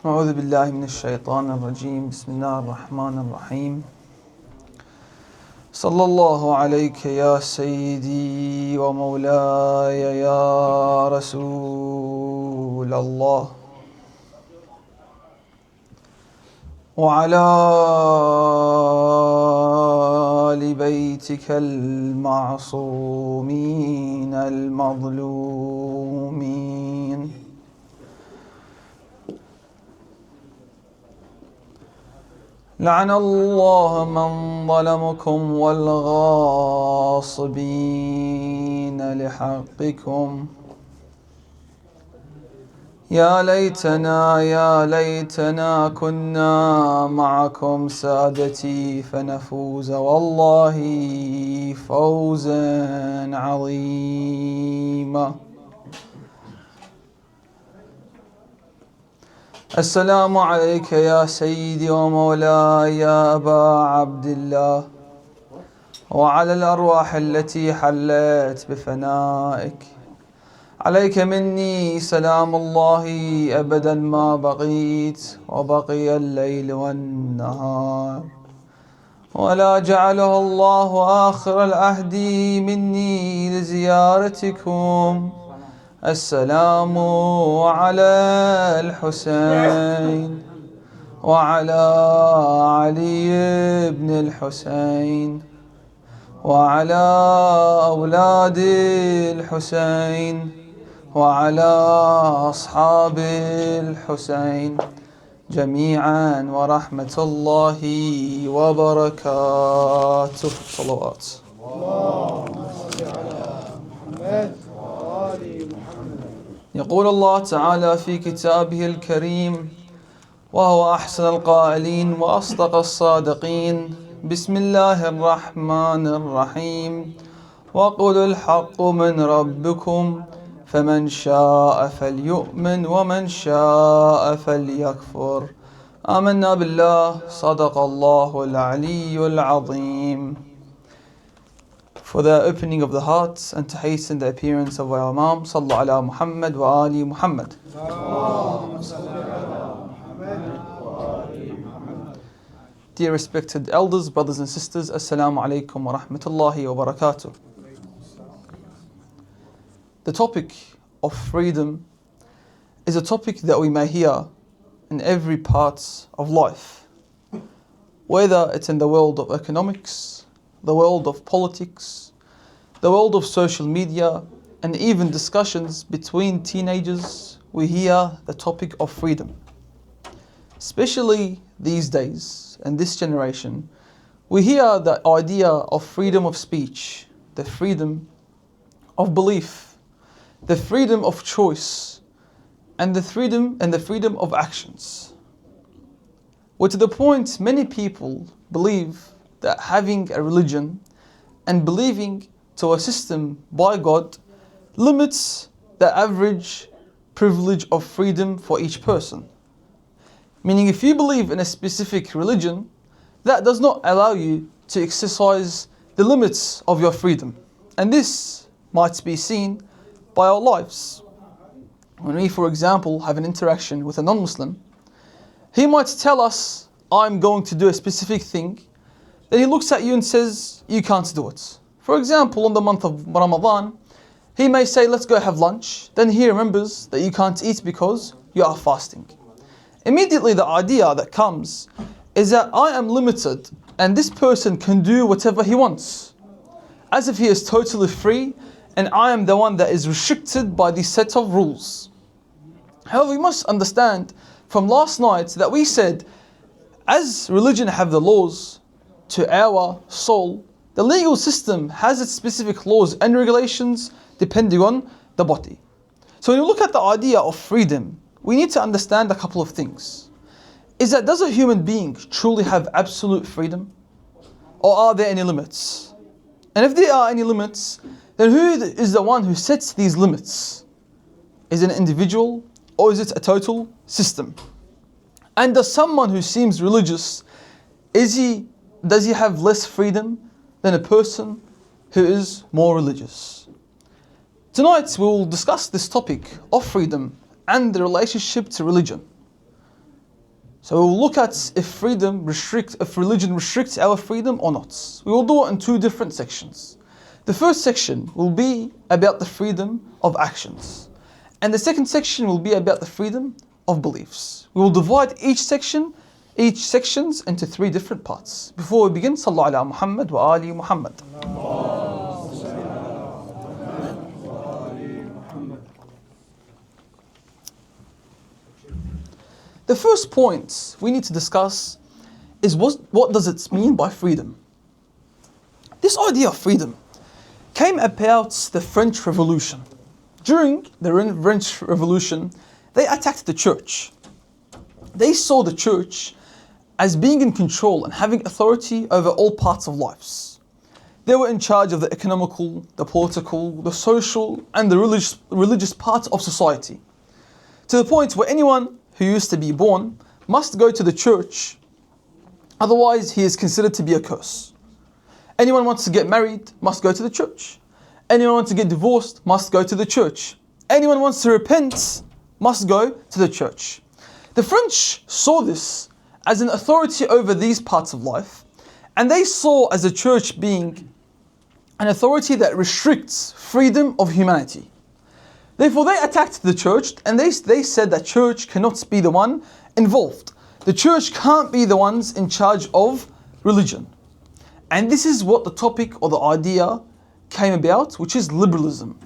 أعوذ بالله من الشيطان الرجيم بسم الله الرحمن الرحيم صلى الله عليك يا سيدي ومولاي يا رسول الله وعلى آل بيتك المعصومين المظلومين لعن الله من ظلمكم والغاصبين لحقكم يا ليتنا كنا معكم سادتي فنفوز والله فوزا عظيما. السلام عليك يا سيدي ومولاي يا أبا عبد الله وعلى الأرواح التي حلت بفنائك. عليك مني سلام الله أبدا ما بقيت وبقي الليل والنهار، ولا جعله الله آخر العهد مني لزيارتكم. السلام على الحسين وعلى علي بن الحسين وعلى أولاد الحسين وعلى أصحاب الحسين جميعا ورحمة الله وبركاته. صلوات. يقول الله تعالى في كتابه الكريم وهو أحسن القائلين وأصدق الصادقين: بسم الله الرحمن الرحيم وقل الحق من ربكم فمن شاء فليؤمن ومن شاء فليكفر. آمنا بالله. صدق الله العلي العظيم. For the opening of the hearts and to hasten the appearance of our Imam, Sallu ala Muhammad wa ali Muhammad. Dear respected elders, brothers and sisters, Assalamu alaikum wa rahmatullahi wa barakatuh. The topic of freedom is a topic that we may hear in every part of life, whether it's in the world of economics, the world of politics, the world of social media, and even discussions between teenagers. We hear the topic of freedom. Especially these days and this generation, we hear the idea of freedom of speech, the freedom of belief, the freedom of choice, and the freedom of actions. Well, to the point many people believe that having a religion and believing to a system by God limits the average privilege of freedom for each person. Meaning, if you believe in a specific religion, that does not allow you to exercise the limits of your freedom. And this might be seen by our lives. When we, for example, have an interaction with a non-Muslim, he might tell us, I'm going to do a specific thing. Then he looks at you and says, you can't do it. For example, in the month of Ramadan, he may say, let's go have lunch. Then he remembers that you can't eat because you are fasting. Immediately the idea that comes is that I am limited and this person can do whatever he wants, as if he is totally free and I am the one that is restricted by this set of rules. However, we must understand from last night that we said, as religion have the laws to our soul, the legal system has its specific laws and regulations depending on the body. So when you look at the idea of freedom, we need to understand a couple of things. Is that, does a human being truly have absolute freedom? Or are there any limits? And if there are any limits, then who is the one who sets these limits? Is it an individual or is it a total system? And does someone who seems religious, does he have less freedom than a person who is more religious? Tonight we will discuss this topic of freedom and the relationship to religion. So we'll look at if religion restricts our freedom or not. We will do it in two different sections. The first section will be about the freedom of actions. And the second section will be about the freedom of beliefs. We will divide each sections into three different parts. Before we begin, Sallu ala Muhammad wa ali Muhammad. The first point we need to discuss is what does it mean by freedom? This idea of freedom came about the French Revolution. During the French Revolution, they attacked the church. They saw the church as being in control and having authority over all parts of lives. They were in charge of the economical, the political, the social, and the religious parts of society. To the point where anyone who used to be born must go to the church, otherwise he is considered to be a curse. Anyone wants to get married must go to the church. Anyone wants to get divorced must go to the church. Anyone wants to repent must go to the church. The French saw this as an authority over these parts of life, and they saw as a church being an authority that restricts freedom of humanity. Therefore, they attacked the church and they said that church cannot be the one involved. The church can't be the ones in charge of religion. And this is what the topic or the idea came about, which is liberalism.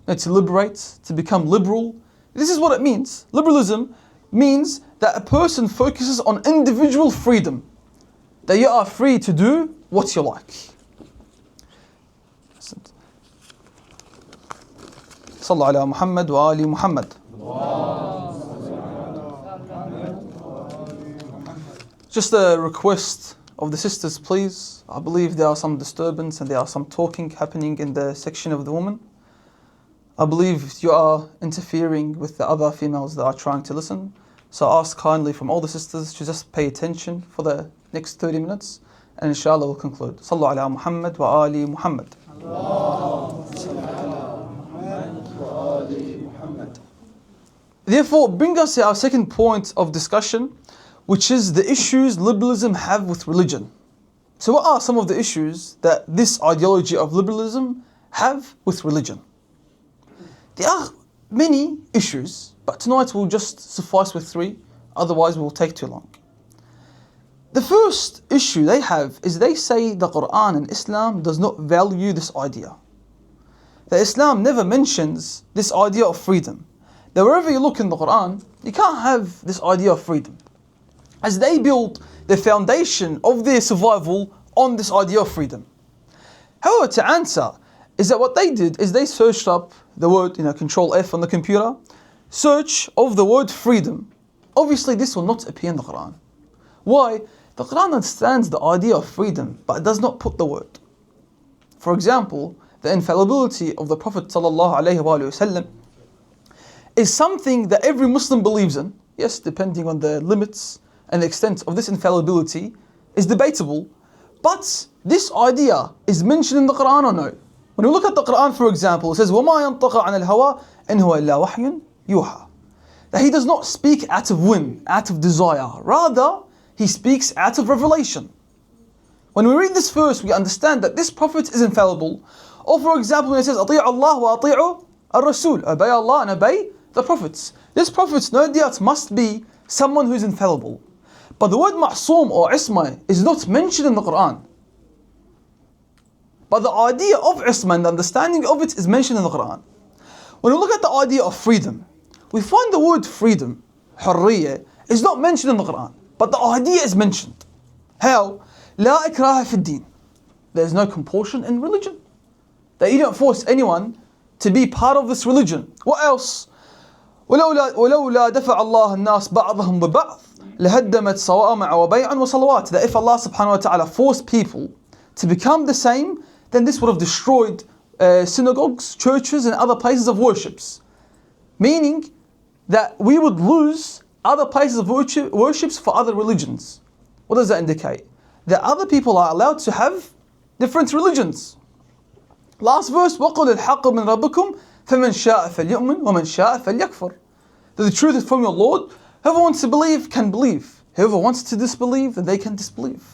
Now, to liberate, to become liberal, this is what it means. Liberalism means that a person focuses on individual freedom, that you are free to do what you like. Sallu ala Muhammad wa ali Muhammad. Just a request of the sisters, please. I believe there are some disturbance and there are some talking happening in the section of the women. I believe you are interfering with the other females that are trying to listen. So I ask kindly from all the sisters to just pay attention for the next 30 minutes, and inshallah we'll conclude. Sallu ala Muhammad wa ali Muhammad. Therefore, bring us to our second point of discussion, which is the issues liberalism have with religion. So what are some of the issues that this ideology of liberalism have with religion? There are many issues, but tonight we'll just suffice with three, otherwise we'll take too long. The first issue they have is they say the Quran and Islam does not value this idea. That Islam never mentions this idea of freedom. That wherever you look in the Quran, you can't have this idea of freedom. As they build the foundation of their survival on this idea of freedom. However, to answer, is that what they did is they searched up the word, Control F on the computer, search of the word freedom. Obviously this will not appear in the Quran. Why? The Quran understands the idea of freedom, but it does not put the word. For example, the infallibility of the Prophet ﷺ is something that every Muslim believes in. Yes, depending on the limits and the extent of this infallibility is debatable, but this idea is mentioned in the Quran or no? When we look at the Quran, for example, it says, وَمَا يَنطَقَ عَنِ الْهَوَىٰ إِنْ هُوَ إِلَّا وَحْيٌ يُوحَىٰ. That he does not speak out of whim, out of desire. Rather, he speaks out of revelation. When we read this verse, we understand that this Prophet is infallible. Or for example, when it says, أَطِيعُ اللَّهُ وَأَطِيعُ الرَّسُولِ, obey Allah and obey the prophets. This prophet, no doubt, must be someone who is infallible. But the word ma'soom or isma is not mentioned in the Quran. But the idea of isma and the understanding of it is mentioned in the Quran. When we look at the idea of freedom, we find the word freedom, hurriya, is not mentioned in the Quran. But the idea is mentioned. How? La ikraha fi din. There is no compulsion in religion. That you don't force anyone to be part of this religion. What else? ولولا دفع الله الناس بعضهم ببعض لهدمت صوامع وبيع وصلوات. That if Allah subhanahu wa ta'ala forced people to become the same, then this would have destroyed synagogues, churches and other places of worships. Meaning that we would lose other places of worships for other religions. What does that indicate? That other people are allowed to have different religions. Last verse, وَقُلِ الْحَقُّ مِنْ رَبِّكُمْ فَمَنْ شَاءَ فَلْيُؤْمِنْ وَمَنْ شَاءَ فَلْيَكْفُرْ. That the truth is from your Lord. Whoever wants to believe can believe. Whoever wants to disbelieve, then they can disbelieve.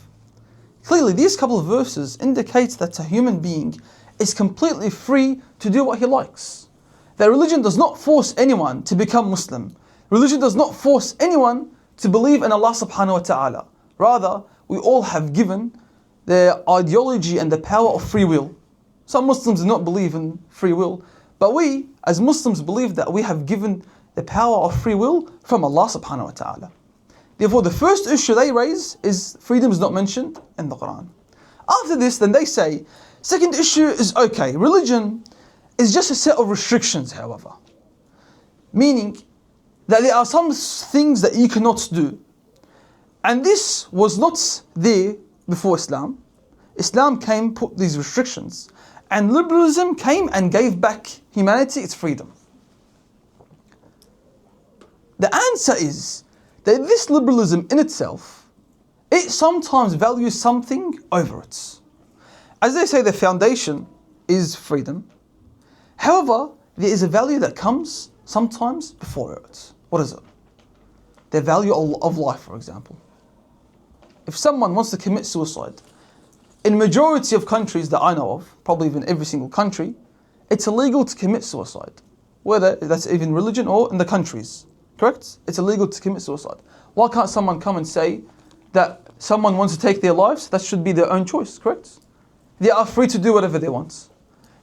Clearly, these couple of verses indicate that a human being is completely free to do what he likes. That religion does not force anyone to become Muslim. Religion does not force anyone to believe in Allah subhanahu wa ta'ala. Rather, we all have given the ideology and the power of free will. Some Muslims do not believe in free will, but we, as Muslims, believe that we have given the power of free will from Allah subhanahu wa ta'ala. Therefore, the first issue they raise is freedom is not mentioned in the Quran. After this, then they say, second issue is okay, religion is just a set of restrictions, however. Meaning that there are some things that you cannot do. And this was not there before Islam. Islam came, put these restrictions. And liberalism came and gave back humanity its freedom. The answer is that this liberalism in itself, it sometimes values something over it. As they say, the foundation is freedom. However, there is a value that comes sometimes before it. What is it? The value of life, for example. If someone wants to commit suicide, in majority of countries that I know of, probably even every single country, it's illegal to commit suicide. Whether that's even religion or in the countries. Correct? It's illegal to commit suicide. Why can't someone come and say that someone wants to take their lives? That should be their own choice, correct? They are free to do whatever they want.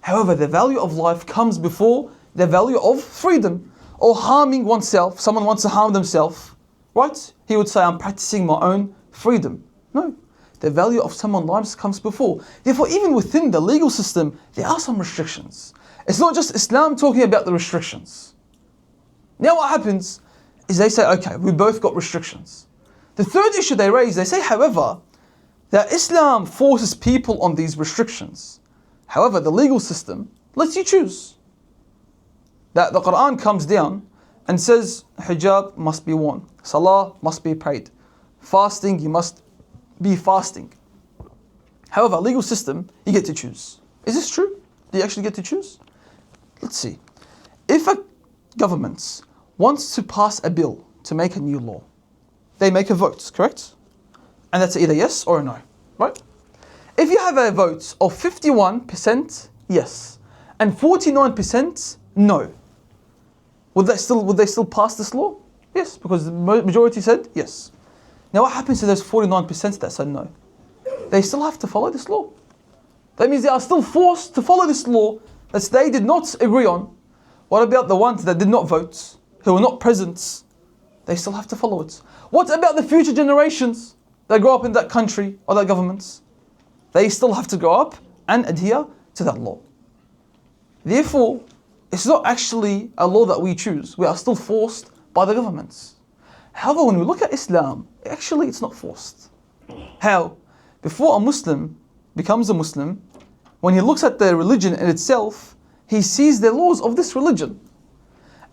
However, the value of life comes before the value of freedom. Or harming oneself. Someone wants to harm themselves, right? He would say, I'm practicing my own freedom. No. The value of someone's life comes before. Therefore, even within the legal system, there are some restrictions. It's not just Islam talking about the restrictions. Now what happens is they say, okay, we both got restrictions. The third issue they raise, they say, however, that Islam forces people on these restrictions. However, the legal system lets you choose. That the Quran comes down and says hijab must be worn, salah must be prayed, fasting you must be fasting. However, legal system, you get to choose. Is this true? Do you actually get to choose? Let's see. If a government wants to pass a bill to make a new law, they make a vote, correct? And that's either yes or a no, right? If you have a vote of 51% yes and 49% no, would they still pass this law? Yes, because the majority said yes. Now what happens to those 49% that said no? They still have to follow this law. That means they are still forced to follow this law that they did not agree on. What about the ones that did not vote, who were not present? They still have to follow it. What about the future generations that grow up in that country or that government? They still have to grow up and adhere to that law. Therefore, it's not actually a law that we choose. We are still forced by the governments. However, when we look at Islam, actually it's not forced. How? Before a Muslim becomes a Muslim, when he looks at the religion in itself, he sees the laws of this religion.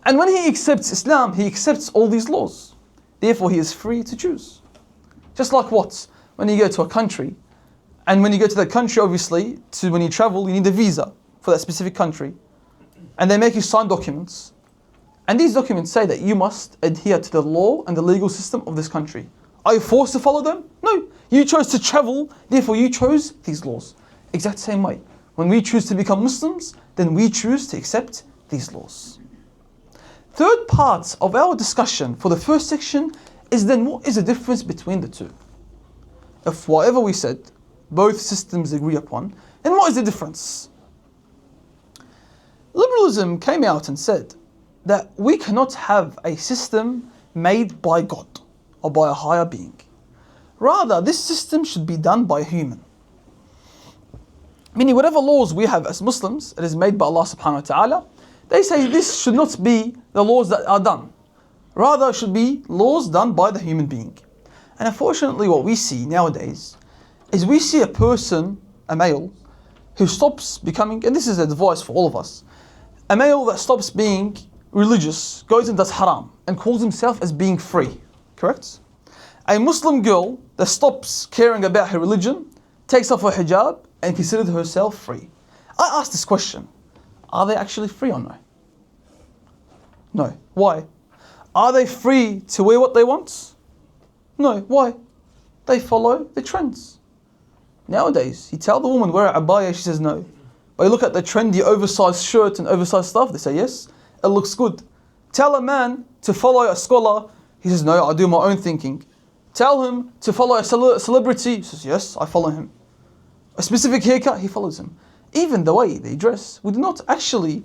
And when he accepts Islam, he accepts all these laws. Therefore, he is free to choose. Just like what? When you go to a country, and when you go to that country, obviously, when you travel, you need a visa for that specific country. And they make you sign documents. And these documents say that you must adhere to the law and the legal system of this country. Are you forced to follow them? No. You chose to travel, therefore you chose these laws. Exact same way. When we choose to become Muslims, then we choose to accept these laws. Third part of our discussion for the first section is then what is the difference between the two? If whatever we said, both systems agree upon, then what is the difference? Liberalism came out and said that we cannot have a system made by God or by a higher being. Rather, this system should be done by a human. Meaning whatever laws we have as Muslims, it is made by Allah subhanahu wa ta'ala. They say this should not be the laws that are done. Rather, it should be laws done by the human being. And unfortunately what we see nowadays is we see a person, a male, who stops becoming, and this is advice for all of us, a male that stops being religious, goes and does haram, and calls himself as being free, correct? A Muslim girl that stops caring about her religion, takes off her hijab, and considers herself free. I ask this question, are they actually free or no? No. Why? Are they free to wear what they want? No. Why? They follow the trends. Nowadays, you tell the woman wear a abaya, she says no. But you look at the trendy oversized shirt and oversized stuff, they say yes, it looks good. Tell a man to follow a scholar, he says no, I do my own thinking. Tell him to follow a celebrity, he says yes, I follow him. A specific haircut, he follows him. Even the way they dress, we do not actually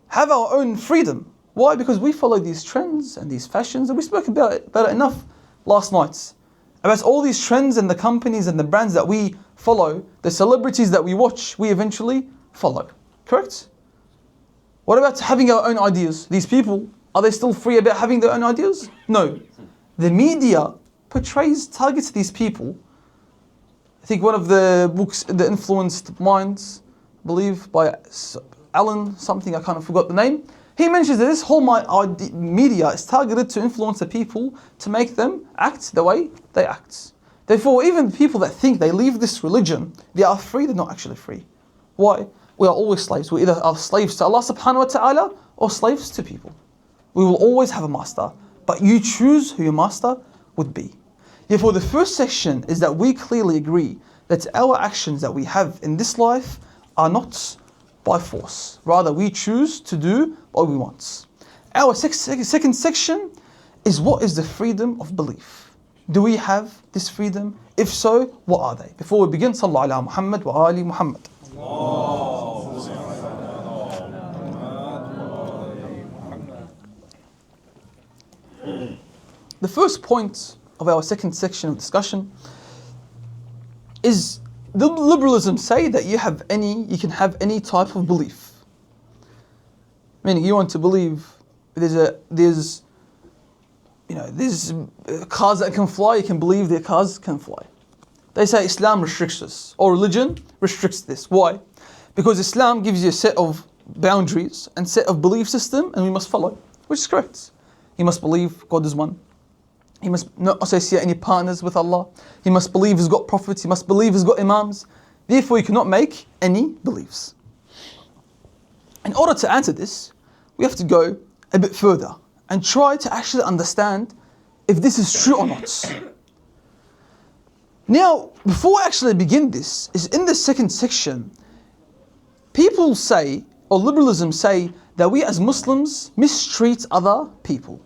have our own freedom. Why? Because we follow these trends and these fashions, and we spoke about it enough last night. About all these trends and the companies and the brands that we follow, the celebrities that we watch, we eventually follow. Correct? What about having our own ideas? These people, are they still free about having their own ideas? No. The media targets these people. I think one of the books, The Influenced Minds, I believe, by Alan something, I kind of forgot the name. He mentions that this whole media is targeted to influence the people to make them act the way they act. Therefore, even people that think they leave this religion, they are free, they're not actually free. Why? We are always slaves. We either are slaves to Allah subhanahu wa ta'ala or slaves to people. We will always have a master, but you choose who your master would be. Therefore, the first section is that we clearly agree that our actions that we have in this life are not by force. Rather, we choose to do what we want. Our second section is what is the freedom of belief? Do we have this freedom? If so, what are they? Before we begin, Sallallahu ala Muhammad wa ali Muhammad. The first point of our second section of discussion is the liberalism say that you can have any type of belief. Meaning you want to believe there's cars that can fly, you can believe that cars can fly. They say Islam restricts this, or religion restricts this. Why? Because Islam gives you a set of boundaries and set of belief system, and we must follow, which is correct. You must believe God is one. He must not associate any partners with Allah. He must believe He's got prophets. He must believe He's got imams. Therefore, you cannot make any beliefs. In order to answer this, we have to go a bit further and try to actually understand if this is true or not. Now, before I actually begin this, is in the second section, people say, or liberalism say, that we as Muslims mistreat other people.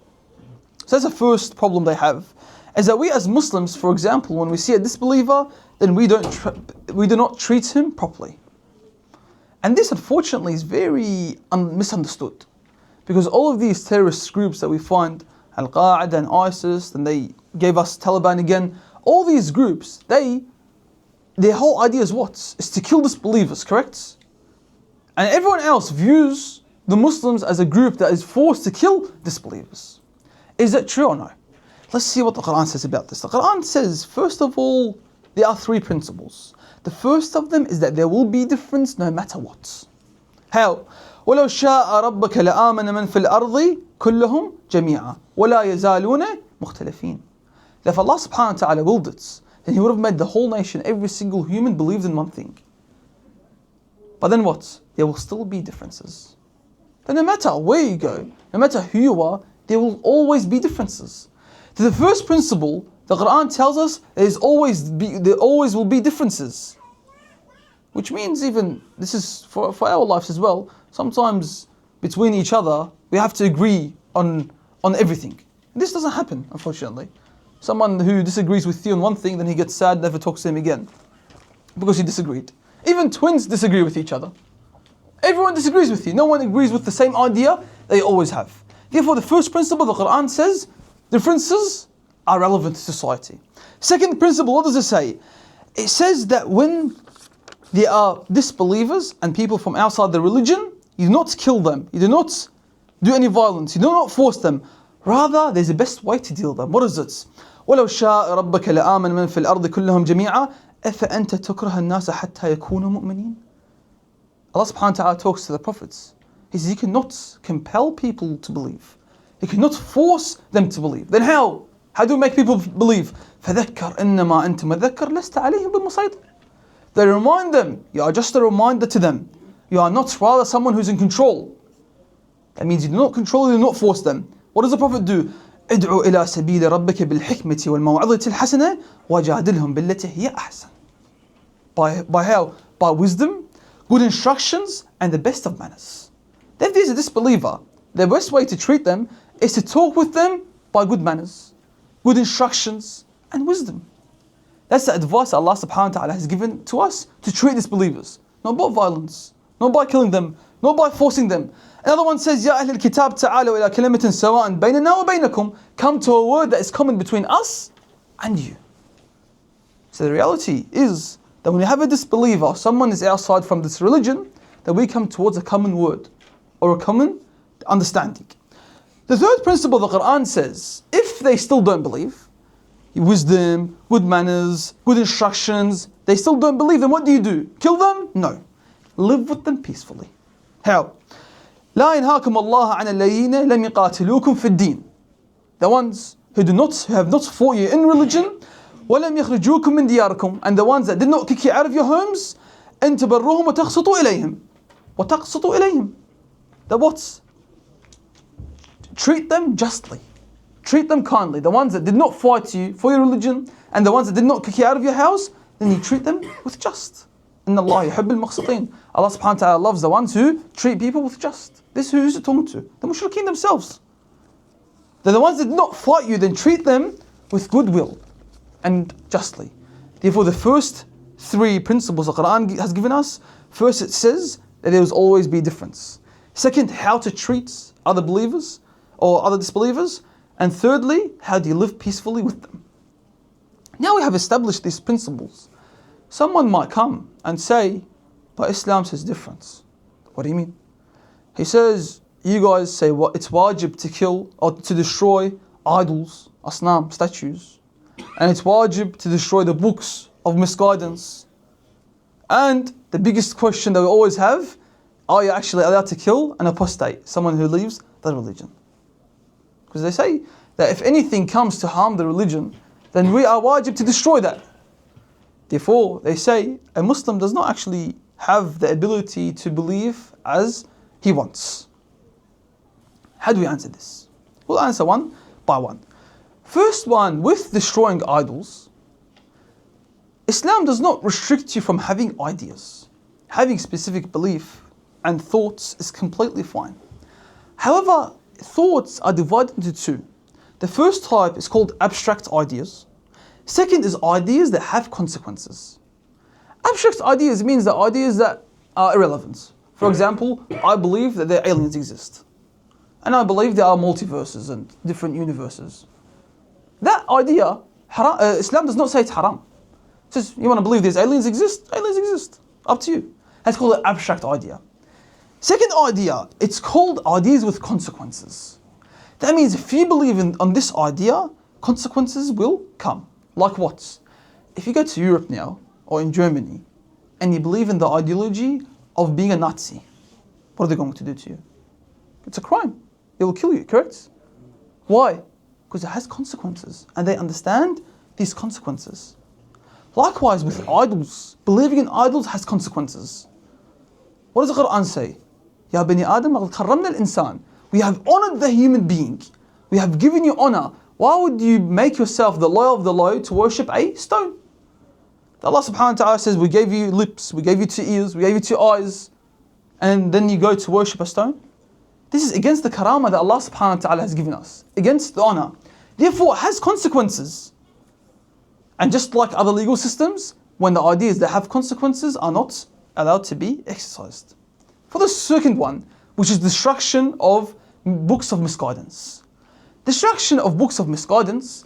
So that's the first problem they have, is that we as Muslims, for example, when we see a disbeliever, then we do not treat him properly. And this, unfortunately, is very misunderstood. Because all of these terrorist groups that we find, Al-Qaeda and ISIS, and they gave us Taliban again, all these groups, their whole idea is what? Is to kill disbelievers, correct? And everyone else views the Muslims as a group that is forced to kill disbelievers. Is that true or no? Let's see what the Quran says about this. The Quran says, first of all, there are three principles. The first of them is that there will be difference no matter what. How? وَلَوْ شَاءَ رَبَّكَ لَآمَنَ مَنْ فِي الْأَرْضِ كُلُّهُمْ جَمِيعًا وَلَا يَزَالُونَ مُخْتَلِفِينَ. That if Allah subhanahu wa ta'ala willed it, then He would have made the whole nation, every single human believed in one thing. But then what? There will still be differences. Then no matter where you go, no matter who you are, there will always be differences. To the first principle, the Quran tells us there always will be differences. Which means even, this is for our lives as well, sometimes between each other, we have to agree on everything. This doesn't happen, unfortunately. Someone who disagrees with you on one thing, then he gets sad, never talks to him again. Because he disagreed. Even twins disagree with each other. Everyone disagrees with you. No one agrees with the same idea they always have. Therefore, the first principle, the Quran says, differences are relevant to society. Second principle, what does it say? It says that when there are disbelievers and people from outside the religion, you do not kill them. You do not do any violence. You do not force them. Rather, there's a best way to deal with them. What is it? وَلَوْ شَاءَ رَبَّكَ لَآمَنَ مَنْ فِي الْأَرْضِ كُلُّهُمْ جَمِيعًا أَفَأَنْتَ تُكْرَهَ النَّاسَ حَتَّى يَكُونُوا مُؤْمِنِينَ. Allah subhanahu wa ta'ala talks to the prophets. He says, you cannot compel people to believe. You cannot force them to believe. Then how? How do we make people believe? فَذَكَّرْ إِنَّمَا أَنْتَ مَذَكَّرْ لَسْتَ عَلَيْهِمْ بِمُصَيْطِرٍ. They remind them. You are just a reminder to them. You are not rather someone who's in control. That means you do not control, you do not force them. What does the Prophet do? ادعو إلى سبيل ربك بالحكمة والموعظة الحسنة وجادلهم بالتي هي أحسن. By how? By wisdom, good instructions, and the best of manners. If there's a disbeliever, the best way to treat them is to talk with them by good manners, good instructions, and wisdom. That's the advice Allah subhanahu wa ta'ala has given to us to treat disbelievers. Not by violence, not by killing them, not by forcing them. Another one says, Ya Ahl al-Kitab ta'alu ila kalimatin sawa'an baynana wa baynakum. Come to a word that is common between us and you. So the reality is that when you have a disbeliever, someone is outside from this religion, that we come towards a common word or a common understanding. The third principle the Quran says, if they still don't believe, wisdom, good manners, good instructions, they still don't believe, then what do? Kill them? No. Live with them peacefully. How? لا ينهاكم الله عن الذين لم يقاتلوكم في الدين. The ones who have not fought you in religion, ولم يخرجوكم من دياركم, and the ones that did not kick you out of your homes, أن تبروهم وتقسطوا إليهم. وتقسطوا إليهم. The what? Treat them justly. Treat them kindly. The ones that did not fight you for your religion, and the ones that did not kick you out of your house, then you treat them with just. إن الله يحب المقسطين. Allah subhanahu wa ta'ala loves the ones who treat people with just. This who's it talking to? The mushrikeen themselves. They're the ones that did not fight you, then treat them with goodwill and justly. Therefore, the first three principles the Quran has given us, first it says that there will always be a difference. Second, how to treat other believers or other disbelievers. And thirdly, how do you live peacefully with them? Now we have established these principles. Someone might come and say, but Islam says different. What do you mean? He says, you guys say it's wajib to kill or to destroy idols, asnam, statues. And it's wajib to destroy the books of misguidance. And the biggest question that we always have, are you actually allowed to kill an apostate, someone who leaves the religion? Because they say that if anything comes to harm the religion, then we are wajib to destroy that. Therefore, they say a Muslim does not actually have the ability to believe as he wants. How do we answer this? We'll answer one by one. First one, with destroying idols, Islam does not restrict you from having ideas. Having specific belief and thoughts is completely fine. However, thoughts are divided into two. The first type is called abstract ideas. Second is ideas that have consequences. Abstract ideas means the ideas that are irrelevant. For example, I believe that there aliens exist. And I believe there are multiverses and different universes. That idea, Islam does not say it's haram. It says, you want to believe there's aliens exist? Aliens exist. Up to you. That's called an abstract idea. Second idea, it's called ideas with consequences. That means if you believe on this idea, consequences will come. Like what? If you go to Europe now, or in Germany, and you believe in the ideology of being a Nazi, what are they going to do to you? It's a crime. It will kill you, correct? Why? Because it has consequences, and they understand these consequences. Likewise with idols, believing in idols has consequences. What does the Quran say? Ya bani Adam, laqad karramna al-insan. We have honored the human being. We have given you honor. Why would you make yourself the low of the low to worship a stone? Allah subhanahu wa ta'ala says, we gave you lips, we gave you 2 ears, we gave you 2 eyes, and then you go to worship a stone? This is against the karama that Allah subhanahu wa ta'ala has given us, against the honor. Therefore, it has consequences. And just like other legal systems, when the ideas that have consequences are not allowed to be exercised. For the second one, which is destruction of books of misguidance. Destruction of books of misguidance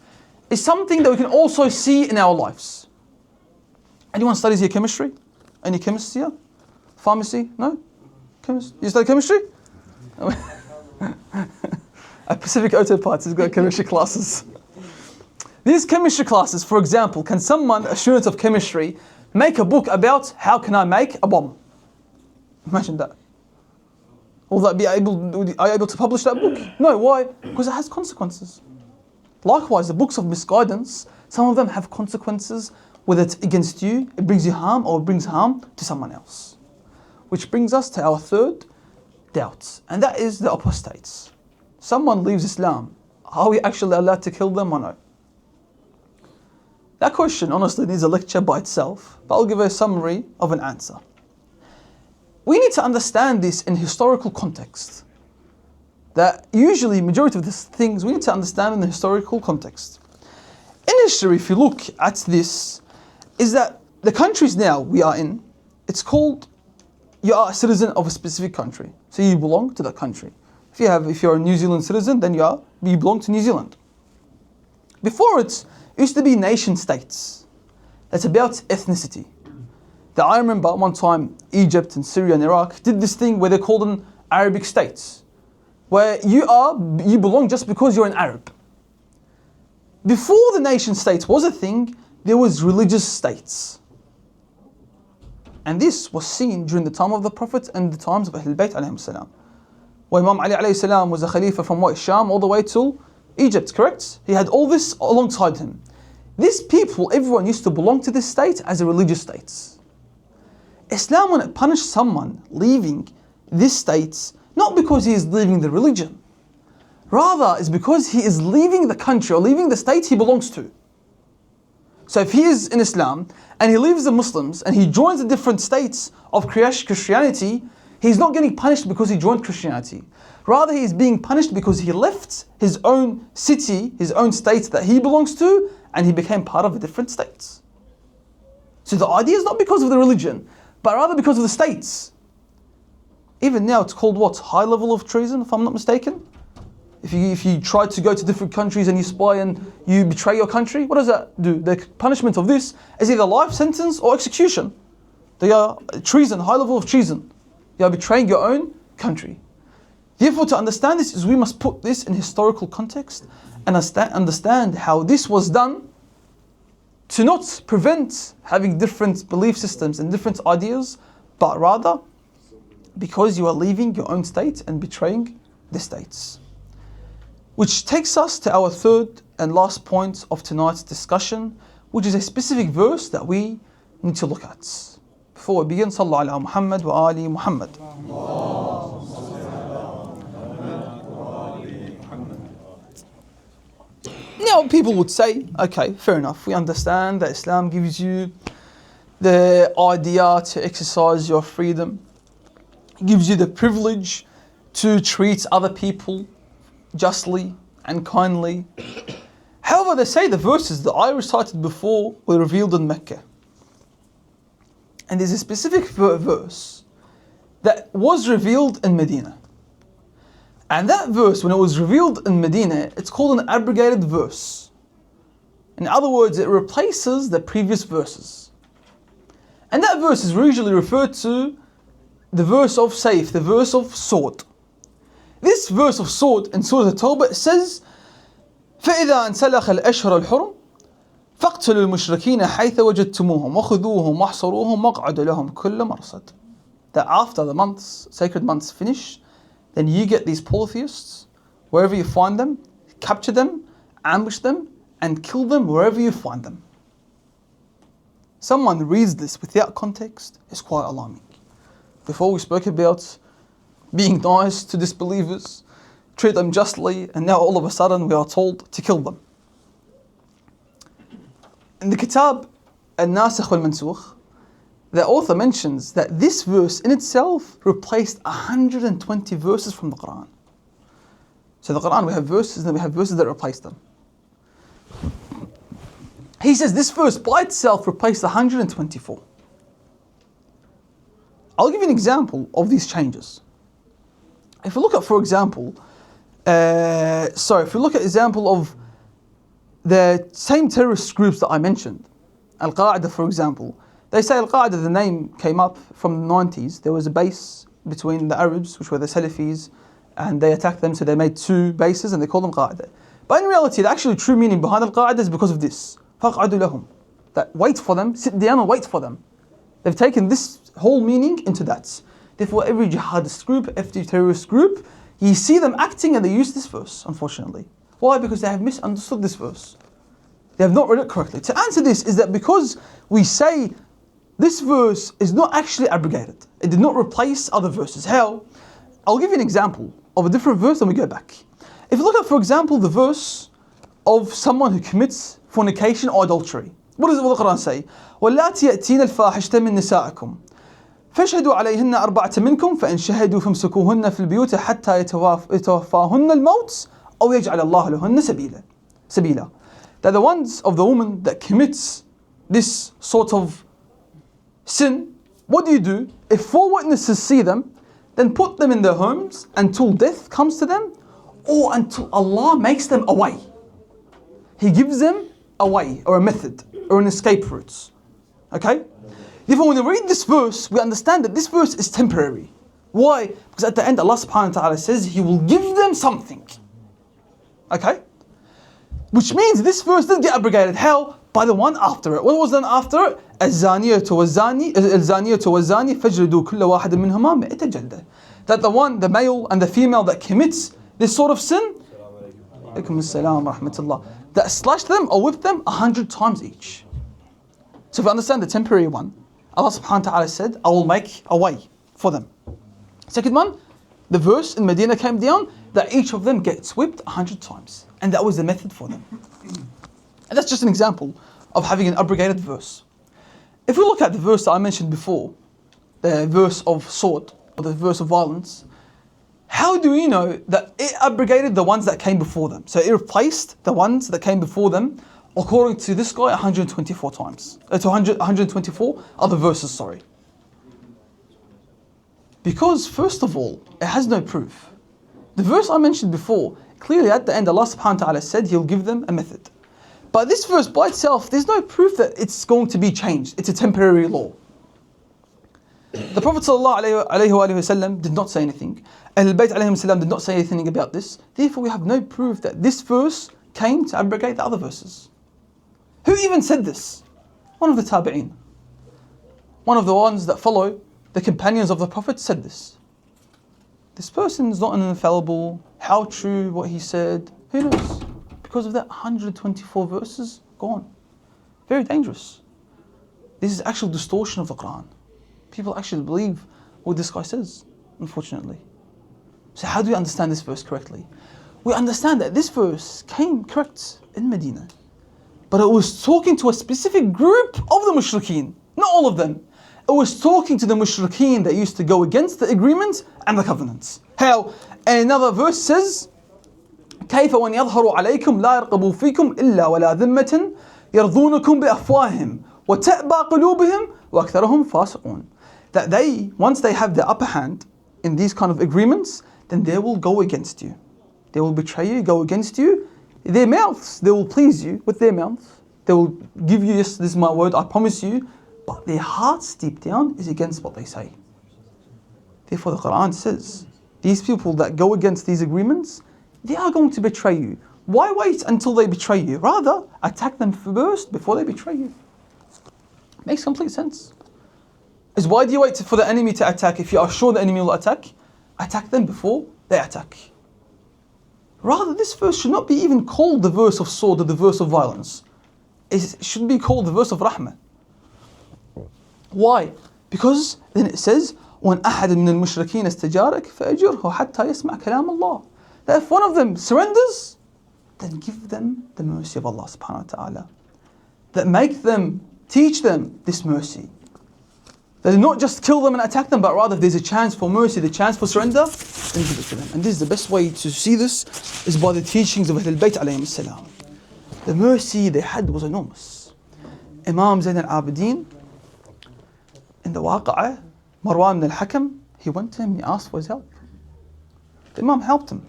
is something that we can also see in our lives. Anyone studies here chemistry? Any chemists here? Pharmacy? No? Chemist? You study chemistry? At Pacific Auto Parts has got chemistry classes. These chemistry classes, for example, can someone, a student of chemistry, make a book about how can I make a bomb? Imagine that. Are you able to publish that book? No, why? Because it has consequences. Likewise, the books of misguidance, some of them have consequences, whether it's against you, it brings you harm, or it brings harm to someone else. Which brings us to our third doubt, and that is the apostates. Someone leaves Islam are we actually allowed to kill them or no? That question honestly needs a lecture by itself, but I'll give a summary of an answer. We need to understand this in historical context. That usually, majority of these things we need to understand in the historical context. In history, if you look at this, is that the countries now we are in, it's called, you are a citizen of a specific country. So you belong to that country. If you're a New Zealand citizen, then you belong to New Zealand. Before it used to be nation states. That's about ethnicity. That I remember one time Egypt and Syria and Iraq did this thing where they called them Arabic states, where you belong just because you're an Arab. Before the nation states was a thing, there was religious states. And this was seen during the time of the Prophet and the times of Ahlul Bayt alayhim salam. Where Imam Ali alayhi salam was a Khalifa from Sham all the way to Egypt, correct? He had all this alongside him. These people, everyone used to belong to this state as a religious state. Islam, when it punished someone leaving this state, not because he is leaving the religion, rather is because he is leaving the country or leaving the state he belongs to. So if he is in Islam and he leaves the Muslims and he joins the different states of Christianity, he's not getting punished because he joined Christianity. Rather, he is being punished because he left his own city, his own state that he belongs to, and he became part of a different state. So the idea is not because of the religion, but rather because of the states. Even now it's called what? High level of treason, if I'm not mistaken. If you try to go to different countries and you spy and you betray your country, what does that do? The punishment of this is either life sentence or execution. They are treason, high level of treason. You are betraying your own country. Therefore, to understand this is we must put this in historical context and understand how this was done to not prevent having different belief systems and different ideas, but rather because you are leaving your own state and betraying the states. Which takes us to our third and last point of tonight's discussion, which is a specific verse that we need to look at. Before we begin, Sallallahu ala Muhammad wa ali Muhammad. Now people would say, okay, fair enough, we understand that Islam gives you the idea to exercise your freedom. It gives you the privilege to treat other people justly and kindly. However, they say the verses that I recited before were revealed in Mecca. And there's a specific verse that was revealed in Medina. And that verse, when it was revealed in Medina, it's called an abrogated verse. In other words, it replaces the previous verses. And that verse is usually referred to the verse of Sayf, the verse of sword. This verse of sword in Surah At-Tawbah says, فَإِذَا أَنْسَلَخَ الْأَشْهُرَ الْحُرُمْ فَاقْتُلُوا الْمُشْرِكِينَ حَيْثَ وَجَدْتُمُوهُمْ وَخُذُوهُمْ وَاحْصَرُوهُمْ وَاقْعُدُوا لَهُمْ كُلَّ مَرْصَدٍ. That after the months, sacred months finish, then you get these polytheists, wherever you find them, capture them, ambush them, and kill them wherever you find them. Someone reads this without context, it's quite alarming. Before we spoke about being nice to disbelievers, treat them justly, and now all of a sudden we are told to kill them. In the Kitab Al-Nasikh wal-Mansukh, the author mentions that this verse in itself replaced 120 verses from the Quran. So the Quran, we have verses, and then we have verses that replace them. He says this verse by itself replaced 124. I'll give you an example of these changes. If we look at, for example, if we look at example of the same terrorist groups that I mentioned, Al-Qaeda, for example, they say Al-Qaeda, the name came up from the 90s. There was a base between the Arabs, which were the Salafis, and they attacked them, so they made two bases and they called them Qaeda. But in reality, the actual true meaning behind Al-Qaeda is because of this. فَقْعَدُوا لَهُمْ. That wait for them, sit down and wait for them. They've taken this whole meaning into that. Therefore, every jihadist group, every terrorist group, you see them acting and they use this verse, unfortunately. Why? Because they have misunderstood this verse. They have not read it correctly. To answer this is that because we say this verse is not actually abrogated. It did not replace other verses. How? I'll give you an example of a different verse and we go back. If you look at, for example, the verse of someone who commits fornication or adultery, what does the Quran say? وَاللَّاتِي يَأْتِينَ الْفَاحِشَةَ مِن نِسَائِكُمْ فاشهدوا عليهن أربعة منكم فإن شهدوا فامسكوهن في البيوت حتى يتوفاهن الموت أو يجعل الله لهن سبيلا. They're the ones of the woman that commits this sort of sin. What do? If 4 witnesses see them, then put them in their homes until death comes to them, or until Allah makes them a way. He gives them a way, or a method, or an escape route. Okay? Therefore, when we read this verse, we understand that this verse is temporary. Why? Because at the end, Allah subhanahu wa ta'ala says He will give them something. Okay? Which means this verse did get abrogated. How? By the one after it. What was done after it? الزانية والزاني فاجلدوا كل واحد منهما 100 جلدة. That the male and the female that commits this sort of sin, alaykum as-salam wa rahmatullah, that slash them or whip them 100 times each. So if you understand the temporary one, Allah subhanahu wa ta'ala said, I will make a way for them. Second one, the verse in Medina came down that each of them gets whipped 100 times. And that was the method for them. And that's just an example of having an abrogated verse. If we look at the verse that I mentioned before, the verse of sword, or the verse of violence, how do we know that it abrogated the ones that came before them? So it replaced the ones that came before them, according to this guy, 124 times. 124 other verses, sorry. Because first of all, it has no proof. The verse I mentioned before, clearly at the end Allah subhanahu wa ta'ala said He'll give them a method. But this verse by itself, there's no proof that it's going to be changed. It's a temporary law. The Prophet ﷺ did not say anything. Ahl-Bayt ﷺ did not say anything about this. Therefore we have no proof that this verse came to abrogate the other verses. Who even said this? One of the tabi'een. One of the ones that follow the companions of the Prophet said this. This person is not an infallible. How true what he said? Who knows? Because of that 124 verses gone. Very dangerous. This is actual distortion of the Quran. People actually believe what this guy says, unfortunately. So how do we understand this verse correctly? We understand that this verse came correct in Medina. But it was talking to a specific group of the mushrikeen, not all of them. It was talking to the mushrikeen that used to go against the agreements and the covenants. How? And another verse says, كيف وَنْ يظهروا عليكم لا يرقبوا فيكم إلا ولا ذمة يرضونكم بأفواههم وتأبى قلوبهم وأكثرهم فاسقون. That they, once they have the upper hand in these kind of agreements, then they will go against you. They will betray you, go against you. Their mouths, they will please you with their mouths. They will give you, yes, this is my word, I promise you. But their hearts deep down is against what they say. Therefore the Quran says, these people that go against these agreements, they are going to betray you. Why wait until they betray you? Rather, attack them first before they betray you. Makes complete sense. Is why do you wait for the enemy to attack if you are sure the enemy will attack? Attack them before they attack. Rather, this verse should not be even called the verse of sword or the verse of violence. It should be called the verse of rahmah. Why? Because then it says, وَأَنْ أَحَدٍ مِنَ الْمُشْرِكِينَ اسْتَجَارَكَ فَأَجِرْهُ حَتَّى يَسْمَعْ كَلَامَ اللَّهِ. That if one of them surrenders, then give them the mercy of Allah subhanahu wa ta'ala. That make them, teach them this mercy. That not just kill them and attack them, but rather if there's a chance for mercy, the chance for surrender, then give it to them. And this is the best way to see this, is by the teachings of Ahl-Bayt alayhim salam. The mercy they had was enormous. Imam Zayn al-Abidin, in the Waqa'ah, Marwan ibn al-Hakam, he went to him and he asked for his help. The Imam helped him.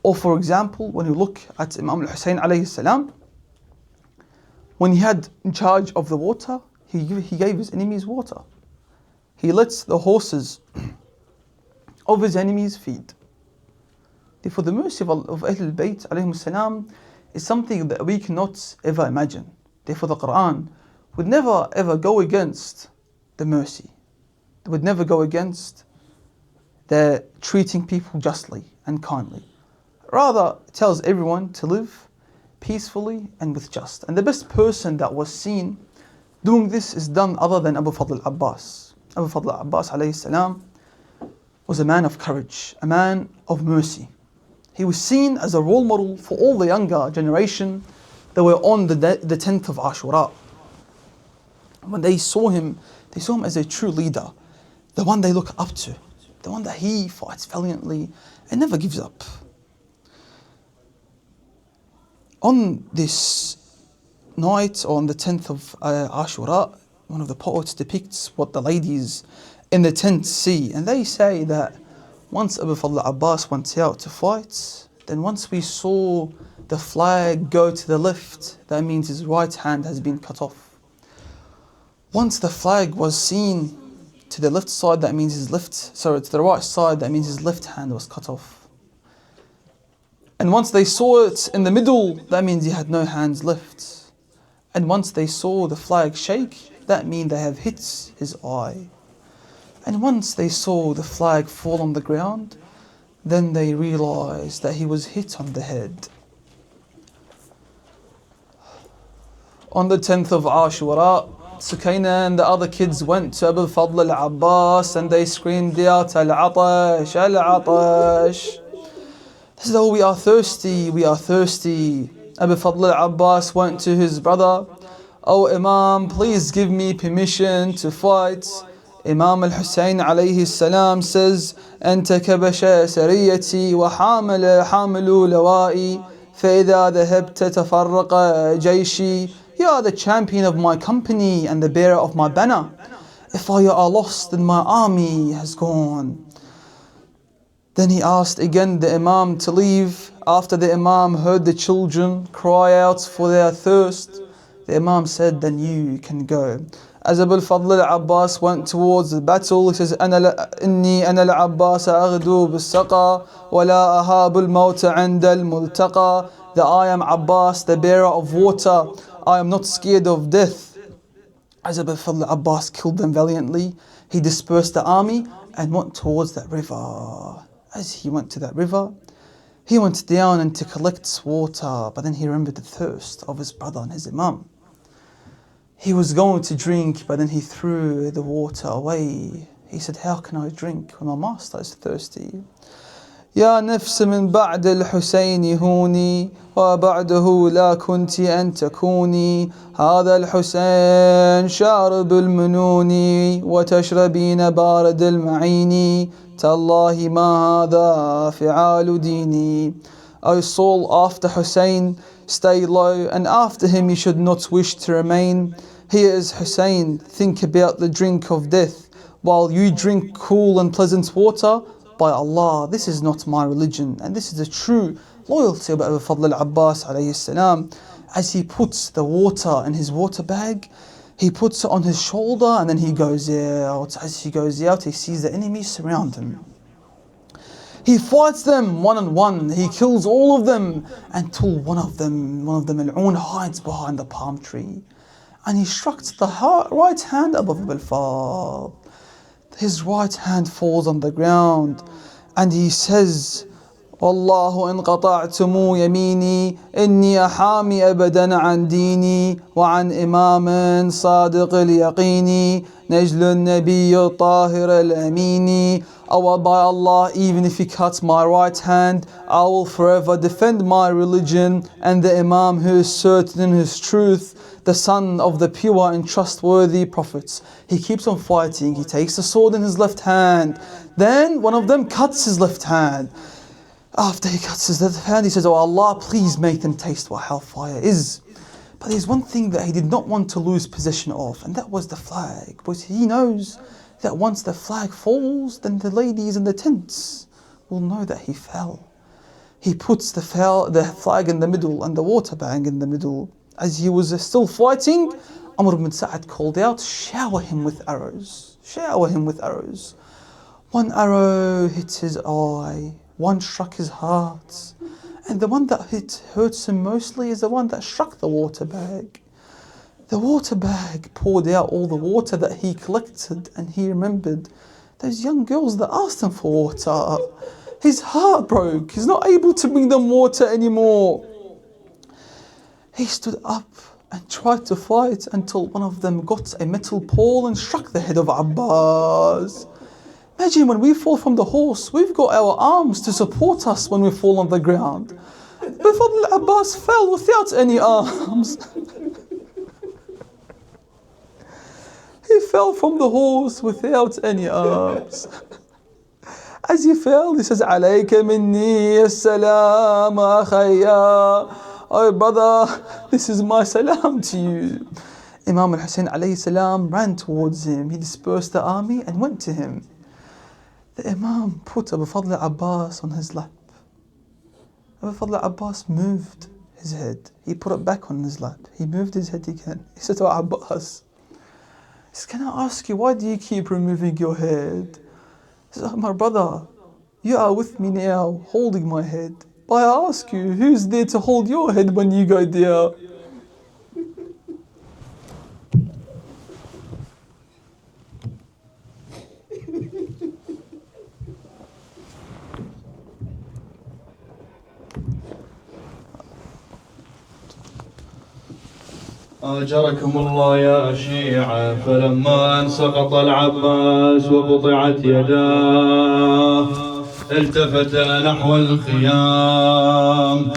Or for example, when you look at Imam al-Hussein alayhi salam, when he had in charge of the water, he gave his enemies water. He lets the horses of his enemies feed. Therefore the mercy of Ahlul Bayt alayhim salam is something that we cannot ever imagine. Therefore the Quran would never ever go against the mercy. It would never go against the treating people justly and kindly. Rather, it tells everyone to live peacefully and with just. And the best person that was seen doing this is none other than Abu Fadl al-Abbas. Abu Fadl al-Abbas alayhi salam was a man of courage, a man of mercy. He was seen as a role model for all the younger generation that were on the 10th of Ashura. When they saw him as a true leader, the one they look up to, the one that he fights valiantly and never gives up. On this night, or on the 10th of Ashura, one of the poets depicts what the ladies in the tent see, and they say that once Abu Fadl Abbas went out to fight, then once we saw the flag go to the left, that means his right hand has been cut off. Once the flag was seen to the left side, that means to the right side, that means his left hand was cut off. And once they saw it in the middle, that means he had no hands left. And once they saw the flag shake, that means they have hit his eye. And once they saw the flag fall on the ground, then they realized that he was hit on the head. On the 10th of Ashura, Sukaina and the other kids went to Abu Fadl al-Abbas and they screamed out, Al-Atash, Al-Atash. They said, oh, we are thirsty, we are thirsty. Abu Fadl al-Abbas went to his brother, oh Imam, please give me permission to fight. Imam al-Hussein alayhi salam says, أنت كبش سريتي وحامل لوائي فإذا ذهبت تفرق جيشي. You are the champion of my company and the bearer of my banner. If I are lost, then my army has gone. Then he asked again the Imam to leave. After the Imam heard the children cry out for their thirst, the Imam said, then you can go. As Abu al-Fadl al-Abbas went towards the battle, he says, إني أنا العباس أغدو بالسقى ولا أهاب الموت عند الملتقى. That I am Abbas, the bearer of water. I am not scared of death. As Abu al-Fadl al-Abbas killed them valiantly, he dispersed the army and went towards that river. As he went to that river, he went down and to collect water, but then he remembered the thirst of his brother and his Imam. He was going to drink, but then he threw the water away. He said, how can I drink when my master is thirsty? يا نفس من بعد الحسين هوني وبعده لا كنت أن تكوني هذا الحسين شارب المنون وتشربين بارد المعين تالله ما هذا فعال ديني. O soul, after Hussein, stay low, and after him you should not wish to remain. Here is Hussein, think about the drink of death, while you drink cool and pleasant water. By Allah, this is not my religion, and this is the true loyalty of Abu Fadl al-Abbas alayhi salam. As he puts the water in his water bag, he puts it on his shoulder, and then he goes out. As he goes out, he sees the enemies surround him. He fights them one on one. He kills all of them until one of them, Al-Un, hides behind the palm tree. And he struck the right hand above al-Fadl. His right hand falls on the ground. And he says, والله إن قطعتم يميني إني أحامي أبدا عن ديني وعن إمام صادق اليقين نجل النبي الطاهر الأمين. Oh, by Allah, even if he cuts my right hand, I will forever defend my religion and the Imam who is certain in his truth, the son of the pure and trustworthy prophets. He keeps on fighting. He takes the sword in his left hand. Then one of them cuts his left hand. After he cuts his left hand, he says, oh Allah, please make them taste what hellfire is. But there's one thing that he did not want to lose possession of, and that was the flag. Because he knows that once the flag falls, then the ladies in the tents will know that he fell. He puts the flag in the middle and the water bag in the middle. As he was still fighting, Amr ibn Sa'ad called out, shower him with arrows. Shower him with arrows. One arrow hit his eye, one struck his heart, and the one that hurts him mostly is the one that struck the water bag. The water bag poured out all the water that he collected, and he remembered those young girls that asked him for water. His heart broke. He's not able to bring them water anymore. He stood up and tried to fight until one of them got a metal pole and struck the head of Abbas. Imagine when we fall from the horse, we've got our arms to support us when we fall on the ground. But Fadl Abbas fell without any arms. He fell from the horse without any arms. As he fell, he says, "Alayka minni as-salam akhayya." Oh brother, this is my salam to you. Imam al-Hussein alayhi salam ran towards him. He dispersed the army and went to him. The Imam put Abu Fadl Abbas on his lap. Abu Fadl Abbas moved his head. He put it back on his lap. He moved his head again. He said to Abbas, he said, "Can I ask you, why do you keep removing your head?" He said, "My brother, you are with me now, holding my head. But I ask you, who's there to hold your head when you go there?" آجركم الله يا شيعة. فلما أن سقط العباس وقطعت يداه التفت نحو الخيام